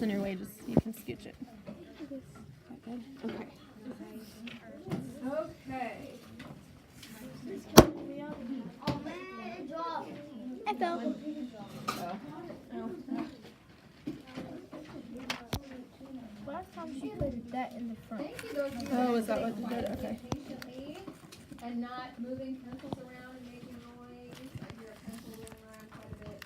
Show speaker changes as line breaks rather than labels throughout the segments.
in your way, just you can scooch it. Okay. Okay. Okay.
I fell. Last time she put that in the front.
Thank you, those of you
Oh,
that
is that
are
what you did?
sitting
Okay.
patiently and not moving pencils around and making noise. I hear a pencil going around quite a bit.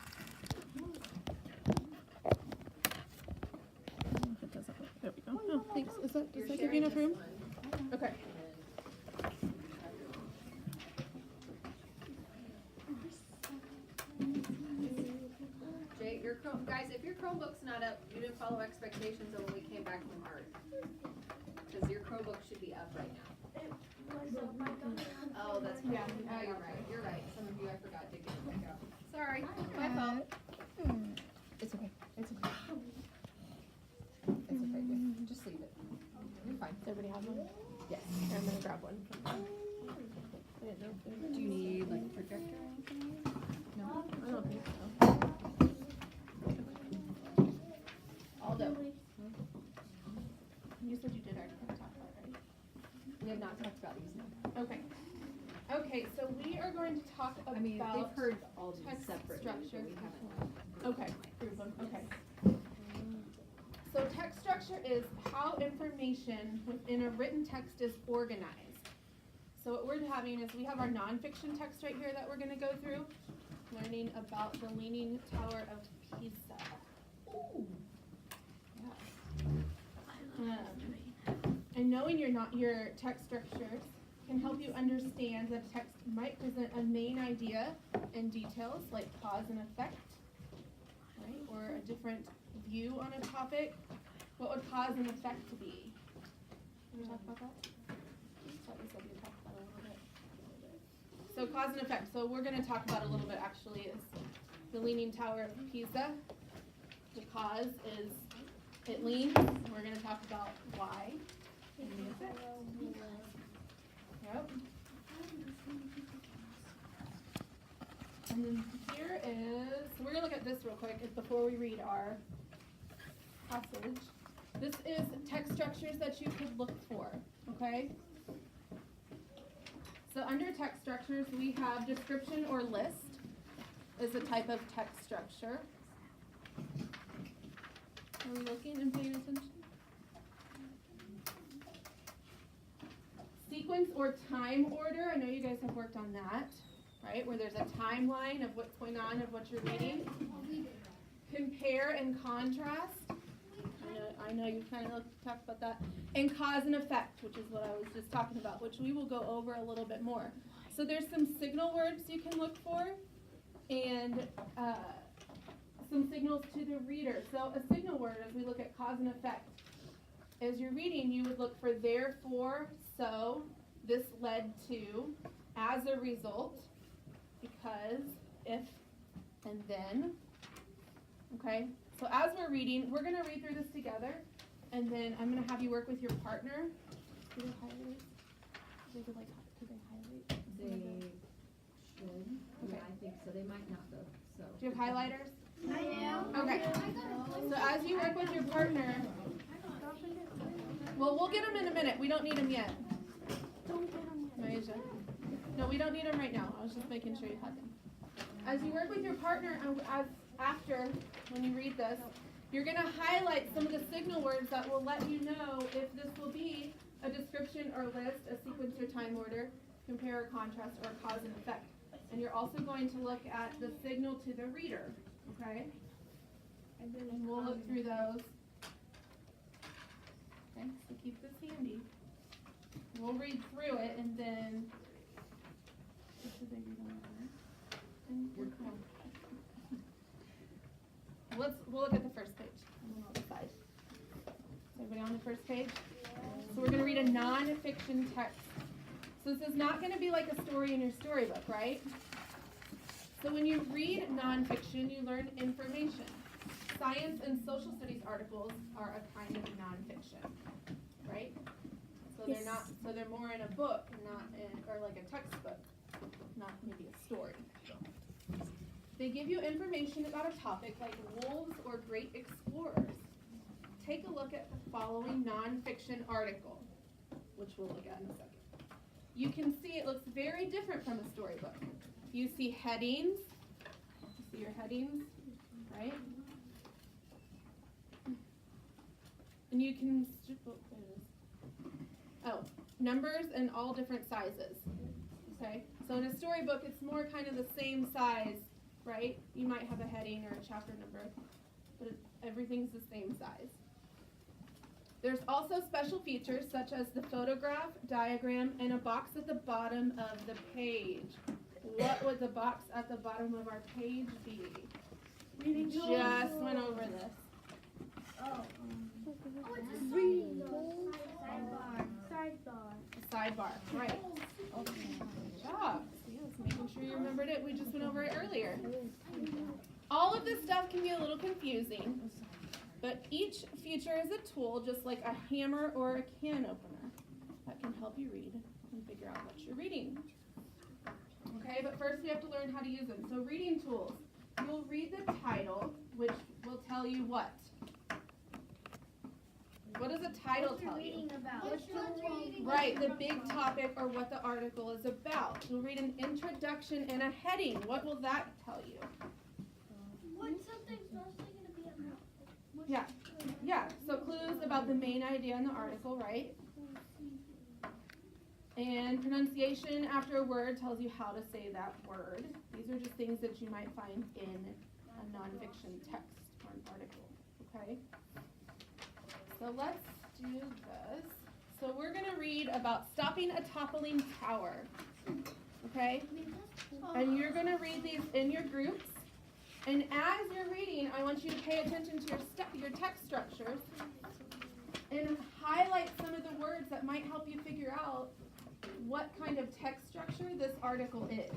If it doesn't work. There we go. Oh, thanks. Does that
You're
give you
sharing
enough
this
room?
one.
Okay.
Jay, guys, if your Chromebook's not up, you didn't follow expectations of when we came back from art. Because your Chromebook should be up right now. Oh, that's right. Oh, you're right. You're right. Some of you, I forgot to get it back out. Sorry, my fault. It's okay. It's okay. It's okay. Just leave it. You're fine.
Does everybody have one?
Yes.
I'm gonna grab one.
Do you need like a projector or anything?
No, I don't think so.
Aldo,
You said you did already talk about it, right?
we have not talked about these now.
Okay. Okay, so we are going to talk about.
I mean, they've heard all these
text
separately,
structure.
but we haven't.
Okay, group them, okay. So text structure is how information within a written text is organized. So what we're having is we have our nonfiction text right here that we're gonna go through, learning about the Leaning Tower of Pisa. Ooh. Yeah. And knowing your text structures can help you understand that a text might present a main idea and details like cause and effect, right? Or a different view on a topic. What would cause and effect to be? Can we talk about that? I thought we said we'd talk about it a little bit. So cause and effect. So we're going to talk about a little bit actually is the Leaning Tower of Pisa. The cause is it leans. We're going to talk about why and the effect. Yep. And then here is, so we're going to look at this real quick before we read our passage. This is text structures that you could look for, okay? So under text structures, we have description or list is a type of text structure. Are we looking and paying attention? Sequence or time order, I know you guys have worked on that, right? Where there's a timeline of what's going on, of what you're reading. Compare and contrast. I know you kind of talked about that. And cause and effect, which is what I was just talking about, which we will go over a little bit more. So there's some signal words you can look for, and some signals to the reader. So a signal word, as we look at cause and effect, as you're reading, you would look for therefore, so, this led to, as a result, because, if, and then. Okay? So as we're reading, we're going to read through this together, and then I'm going to have you work with your partner. Do they highlight? Do they highlight?
They should.
Okay.
Yeah, I think so. They might not though, so.
Do you have highlighters?
I am.
Okay. So as you work with your partner, well, we'll get them in a minute. We don't need them yet. Maisha. No, we don't need them right now. I was just making sure you had them. As you work with your partner, after, when you read this, you're going to highlight some of the signal words that will let you know if this will be a description or list, a sequence or time order, compare or contrast, or cause and effect. And you're also going to look at the signal to the reader, okay? And we'll look through those. Okay, so keep this handy. We'll read through it and then. What should they read on there? And we'll come. We'll look at the first page and then I'll decide. Is everybody on the first page? So we're going to read a non-fiction text. So this is not going to be like a story in your storybook, right? So when you read nonfiction, you learn information. Science and social studies articles are a kind of nonfiction, right? So they're not. So they're more in a book, not in, or like a textbook, not maybe a story. They give you information about a topic like wolves or great explorers. take a look at the following nonfiction article, which we'll look at in a second. You can see it looks very different from a storybook. You see headings. You see your headings, right? And you can, numbers in all different sizes. Okay, so in a storybook, it's more kind of the same size, right? You might have a heading or a chapter number, but everything's the same size. There's also special features such as the photograph, diagram, and a box at the bottom of the page. What would the box at the bottom of our page be? We just went over this.
Oh, it's a sidebar, right.
Good job. Yes, making sure you remembered it. We just went over it earlier. All of this stuff can be a little confusing, but each feature is a tool, just like a hammer or a can opener, that can help you read and figure out what you're reading. Okay, but first we have to learn how to use them. So reading tools. You'll read the title, which will tell you what? What does a title tell you? Right, the big topic or what the article is about. You'll read an introduction and a heading. What will that tell you?
What's something's mostly going to be about?
Yeah, so clues about the main idea in the article, right? And pronunciation after a word tells you how to say that word. These are just things that you might find in a nonfiction text or an article, okay? So let's do this. So we're going to read about stopping a toppling tower, okay? And you're going to read these in your groups. And as you're reading, I want you to pay attention to your text structures and highlight some of the words that might help you figure out what kind of text structure this article is.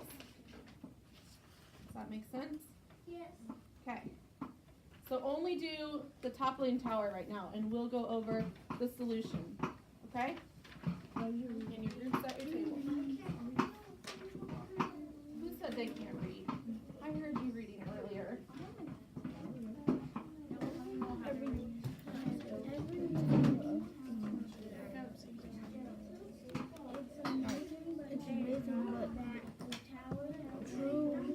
Does that make sense?
Yes.
Okay. So only do the toppling tower right now, and we'll go over the solution. Okay? And your groups at your table. Who said they can't read? I heard you reading earlier.
It's amazing what true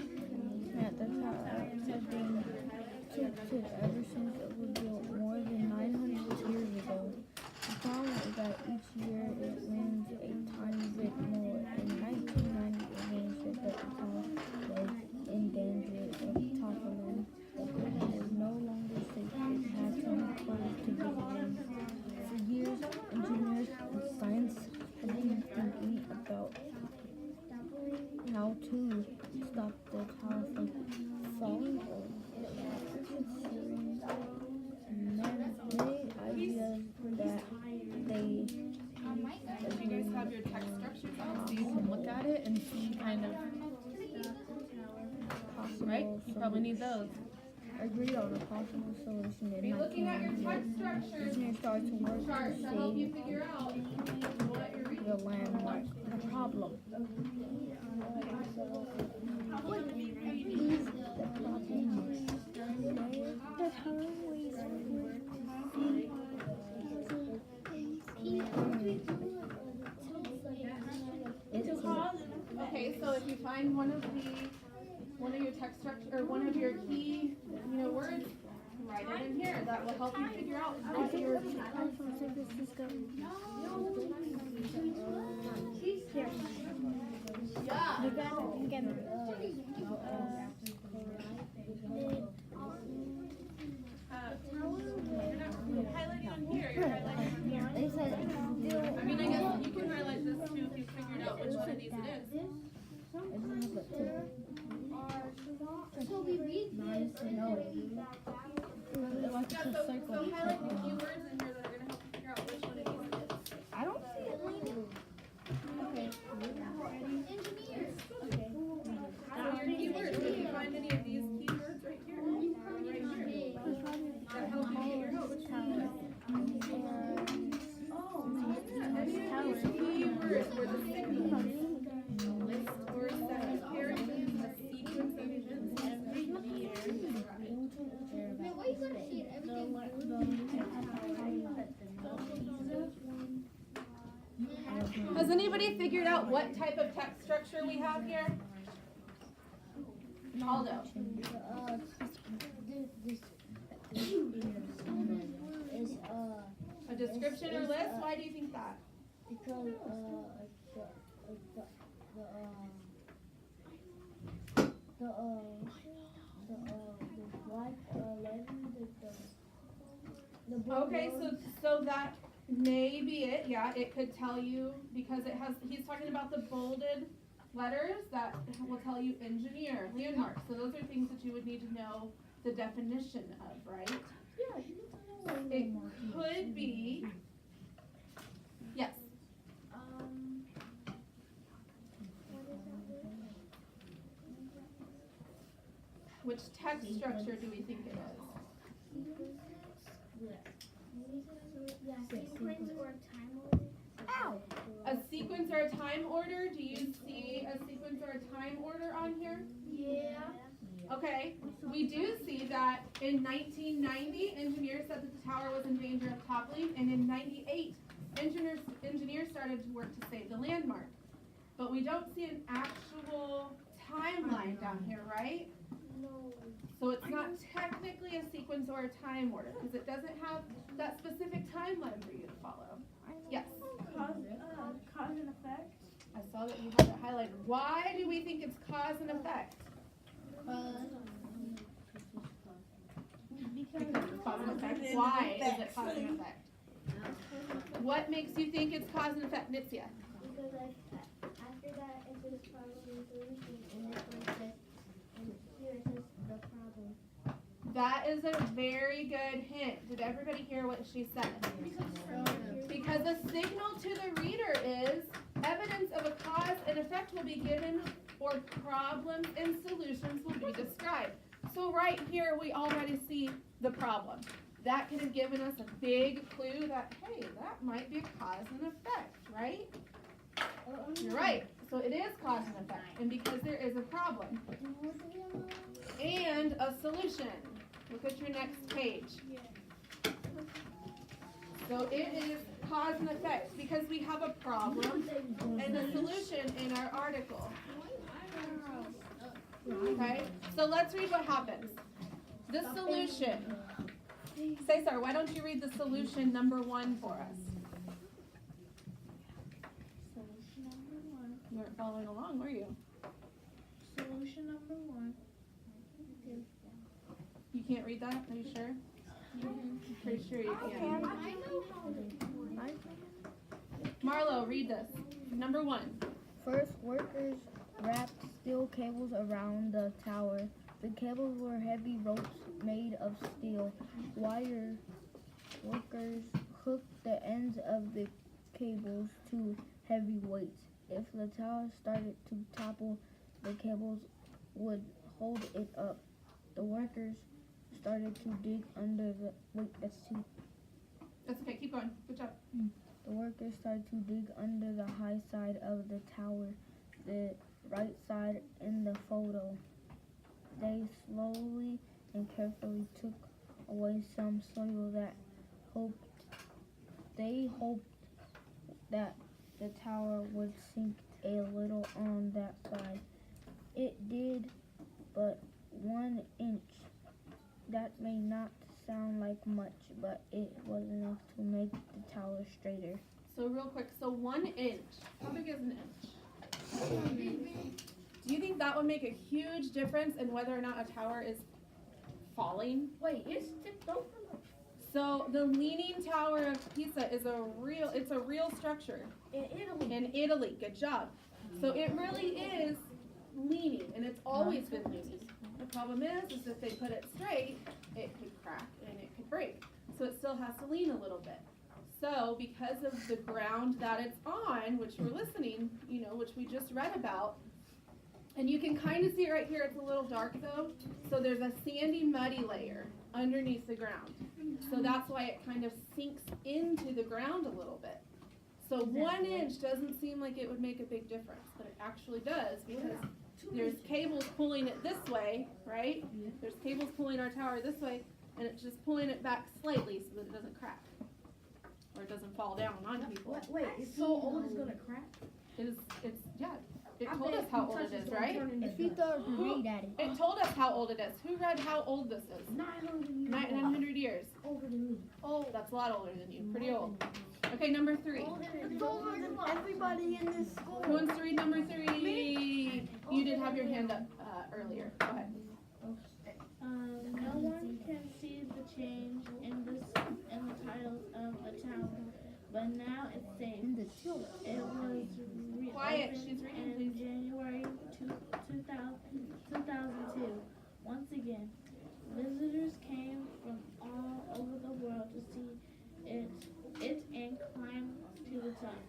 that the tower has been tested ever since it was built more than 900 years ago. The problem is that each year it wins a tiny bit more. In 1990, it said that the tower was in danger of toppling. It is no longer safe. It has to be closed to visitors. For years, engineers and science have been thinking about how to stop the tower from falling over. Considering many ideas that they
You guys have your text structures out so you can look at it and see kind of,
possible
right? You probably need those.
agreed on a possible solution in
Be looking at your text
1990.
structures
Engineers started to work to
charts to help you
save
figure out what you're reading.
the landmark. The problem. What is the problem? The tower weighs
Okay, so if you find one of your text structure or one of your key, words, write it in here. That will help you figure out what you're reading. You're not highlighting on here. You're highlighting on here. I mean, I guess you can highlight this too if you figured out which one of these it is.
So we read nice to know.
Yeah, so highlight the keywords in here that are going to help you figure out which one of these it is.
I don't see it, Lena.
Okay.
Engineers.
So your keywords, if you find any of these keywords right here, that help you figure out which one it is. Any of these keywords were the signal, list or set of characters, a sequence of events every year.
Why you gotta see it every day?
Has anybody figured out what type of text structure we have here? Aldo.
Is
A description or list? Why do you think that?
because the black letter,
Okay, so that may be it. Yeah, it could tell you because it has. He's talking about the bolded letters that will tell you engineer, landmark. So those are things that you would need to know the definition of, right?
Yeah,
It could be. Yes. Which text structure do we think it is?
sequence or time order. Ow!
A sequence or a time order? Do you see a sequence or a time order on here?
Yeah.
Okay, we do see that in 1990, engineers said that the tower was in danger of toppling, and in 98, engineers started to work to save the landmark. But we don't see an actual timeline down here, right?
No.
So it's not technically a sequence or a time order, because it doesn't have that specific timeline for you to follow. Yes?
Cause and effect.
I saw that you had it highlighted. Why do we think it's cause and effect? Because it's cause and effect. Why is it cause and effect? What makes you think it's cause and effect, Nitzia?
Because after that it says problem and solution, and this one says, and here it says the problem.
That is a very good hint. Did everybody hear what she said? Because the signal to the reader is evidence of a cause and effect will be given, or problems and solutions will be described. So right here we already see the problem. That could have given us a big clue that, hey, that might be a cause and effect, right? You're right. So it is cause and effect. And because there is a problem and a solution. Look at your next page. So it is cause and effect because we have a problem and a solution in our article. Okay, so let's read what happens. The solution. Cesar, why don't you read the solution number 1 for us?
Solution number 1.
You weren't following along, were you?
Solution number 1.
You can't read that? Are you sure? I'm pretty sure you can. Marlo, read this. Number 1.
First, workers wrapped steel cables around the tower. The cables were heavy ropes made of steel. Wire workers hooked the ends of the cables to heavy weights. If the tower started to topple, the cables would hold it up. The workers started to dig under the that's
okay, keep going. Good job.
The workers started to dig under the high side of the tower, the right side in the photo. They slowly and carefully took away some soil they hoped that the tower would sink a little on that side. It did, but 1 inch. That may not sound like much, but it was enough to make the tower straighter.
So real quick, so 1 inch. How big is an inch? Do you think that would make a huge difference in whether or not a tower is falling?
Wait, it's tipped over?
So the Leaning Tower of Pisa is a real structure
In Italy.
in Italy. Good job. So it really is leaning, and it's always been leaning. The problem is if they put it straight, it could crack and it could break. So it still has to lean a little bit. So because of the ground that it's on, which we're listening, which we just read about, and you can kind of see right here, it's a little dark though. So there's a sandy, muddy layer underneath the ground. So that's why it kind of sinks into the ground a little bit. So 1 inch doesn't seem like it would make a big difference, but it actually does because there's cables pulling it this way, right? There's cables pulling our tower this way, and it's just pulling it back slightly so that it doesn't crack or it doesn't fall. fall down on people.
Wait, it's so old it's gonna crack?
It told us how old it is, right?
If you throw a grenade at it.
It told us how old it is. Who read how old this is?
900 years
900 years.
older than me.
Oh, that's a lot older than you. Pretty old. Okay, number 3.
It's older than everybody in this school.
Who wants to read number 3? You did have your hand up earlier. Go ahead.
No one can see the change in the titles of the town, but now it's safe. It was
Quiet,
reopened
she's reading,
in
please.
January 2002. Once again, visitors came from all over the world to see it and climb to the top.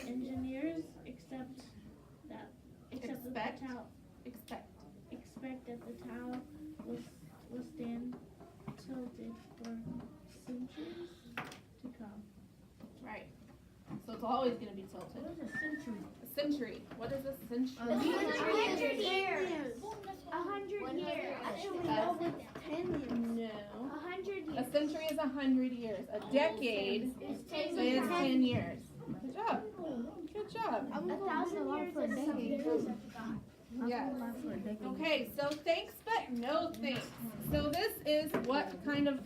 Engineers expect that the tower expect that the tower will stand tilted for centuries to come.
Right. So it's always going to be tilted.
What is a century?
A century. What is a century?
100
years. 100 years.
Actually, no, it's 10 years.
No.
100
A
years.
century is 100 years. A decade is 10 years. Good job. Good job.
1,000 years is something.
Yes. Okay, so thanks but no thanks. So this is what kind of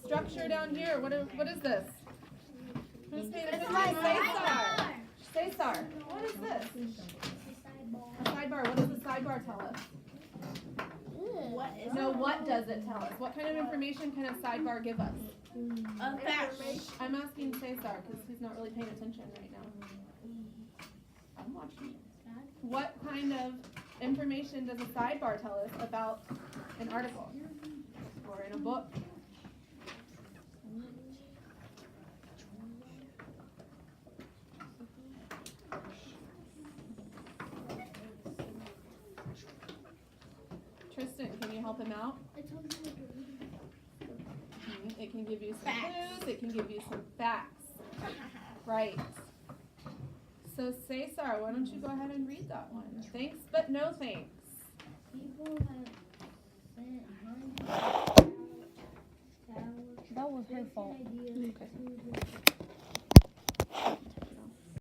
structure down here? What is this? Who's paying attention? Cesar. Cesar. What is this? A sidebar. What does the sidebar tell us? What does it tell us? What kind of information can a sidebar give us? I'm asking Cesar because he's not really paying attention right now. I'm watching. What kind of information does a sidebar tell us about an article or in a book? Tristan, can you help him out? It can give you some clues, it can give you some facts. Right. So Cesar, why don't you go ahead and read that one? Thanks, but no thanks.
People have sent hundreds
That was her fault.
ideas
Okay.
to the